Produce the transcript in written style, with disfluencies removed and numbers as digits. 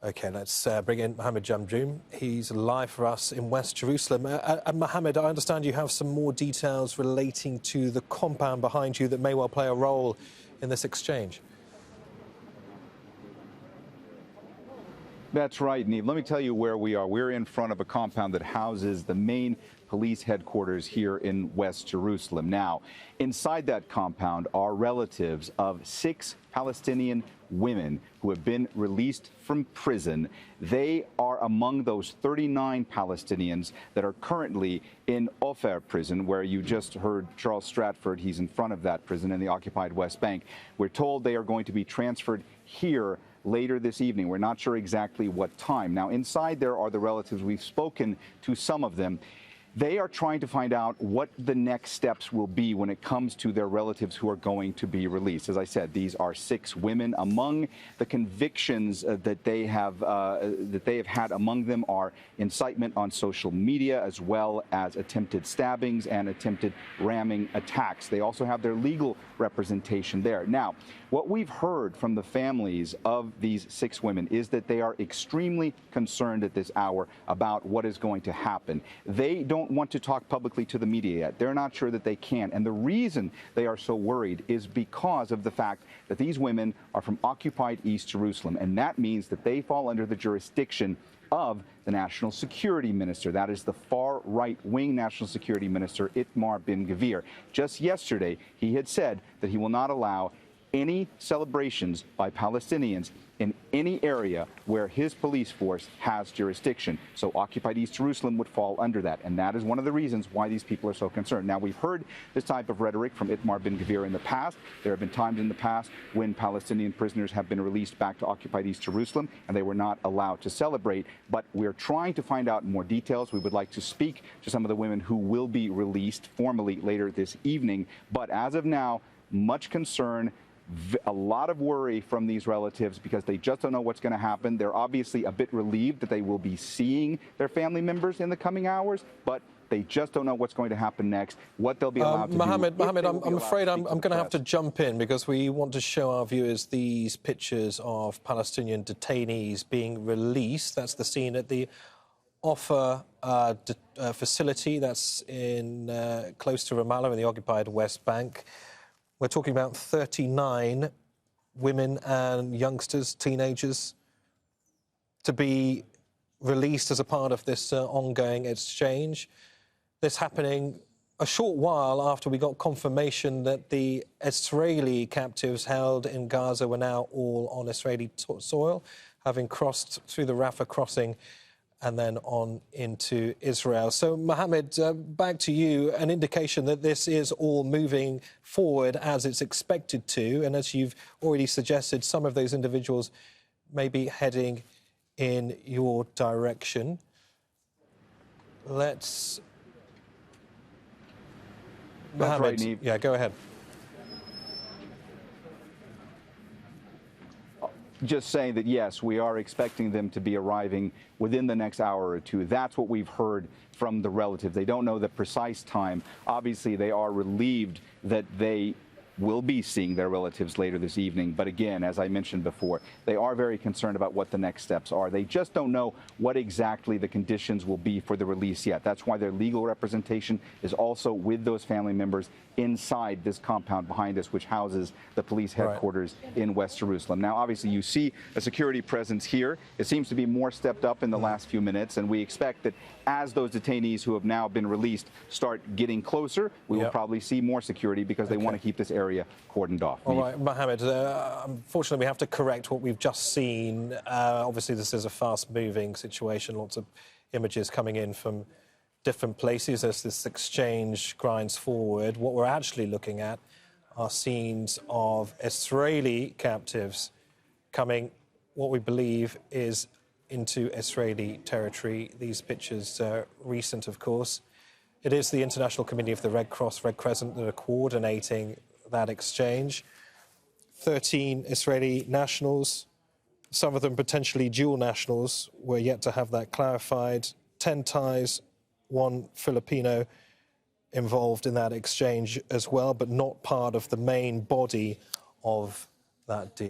OK, let's bring in Mohammed Jamjoom. He's live for us in West Jerusalem. Mohammed, I understand you have some more details relating to the compound behind you that may well play a role in this exchange. That's right, Neve. Let me tell you where we are. We're in front of a compound that houses the main police headquarters here in West Jerusalem. Now, inside that compound are relatives of 6 Palestinian women who have been released from prison. They are among those 39 Palestinians that are currently in Ofer prison, where you just heard Charles Stratford. He's in front of that prison in the occupied West Bank. We're told they are going to be transferred here later this evening. We're not sure exactly what time. Now, inside there are the relatives. We've spoken to some of them. They are trying to find out what the next steps will be when it comes to their relatives who are going to be released. As I said, these are 6 women. Among the convictions that they have had among them are incitement on social media, as well as attempted stabbings and attempted ramming attacks. They also have their legal representation there. Now, what we've heard from the families of these 6 women is that they are extremely concerned at this hour about what is going to happen. They don't want to talk publicly to the media yet. They're not sure that they can. And the reason they are so worried is because of the fact that these women are from occupied East Jerusalem. And that means that they fall under the jurisdiction of the National Security Minister. That is the far right-wing National Security Minister, Itamar Ben-Gvir. Just yesterday, he had said that he will not allow any celebrations by Palestinians in any area where his police force has jurisdiction. So occupied East Jerusalem would fall under that. And that is one of the reasons why these people are so concerned. Now, we've heard this type of rhetoric from Itamar Ben-Gvir in the past. There have been times in the past when Palestinian prisoners have been released back to occupied East Jerusalem and they were not allowed to celebrate. But we're trying to find out more details. We would like to speak to some of the women who will be released formally later this evening. But as of now, much concern, a lot of worry from these relatives because they just don't know what's going to happen. They're obviously a bit relieved that they will be seeing their family members in the coming hours, but they just don't know what's going to happen next, what they'll be allowed to do. Mohammed, I'm afraid I'm going to have to jump in because we want to show our viewers these pictures of Palestinian detainees being released. That's the scene at the Ofer facility. That's in close to Ramallah in the occupied West Bank. We're talking about 39 women and youngsters, teenagers, to be released as a part of this ongoing exchange. This happening a short while after we got confirmation that the Israeli captives held in Gaza were now all on Israeli soil, having crossed through the Rafah crossing and then on into Israel. So, Mohammed, back to you, an indication that this is all moving forward as it's expected to, and as you've already suggested, some of those individuals may be heading in your direction. That's Mohammed, right, Neve. Yeah, go ahead. Just saying that, yes, we are expecting them to be arriving within the next hour or two. That's what we've heard from the relatives. They don't know the precise time. Obviously, they are relieved that they will be seeing their relatives later this evening. But again, as I mentioned before, they are very concerned about what the next steps are. They just don't know what exactly the conditions will be for the release yet. That's why their legal representation is also with those family members inside this compound behind us, which houses the police headquarters in West Jerusalem. Now, obviously, you see a security presence here. It seems to be more stepped up in the last few minutes, and we expect that as those detainees who have now been released start getting closer, we will probably see more security because they want to keep this area cordoned off. All right, Mohammed, unfortunately, we have to correct what we've just seen. Obviously, this is a fast-moving situation, lots of images coming in from different places as this exchange grinds forward. What we're actually looking at are scenes of Israeli captives coming, what we believe is into Israeli territory. These pictures are recent, of course. It is the International Committee of the Red Cross, Red Crescent that are coordinating that exchange. 13 Israeli nationals, some of them potentially dual nationals. We're yet to have that clarified. 10 Thais, 1 Filipino involved in that exchange as well, but not part of the main body of that deal.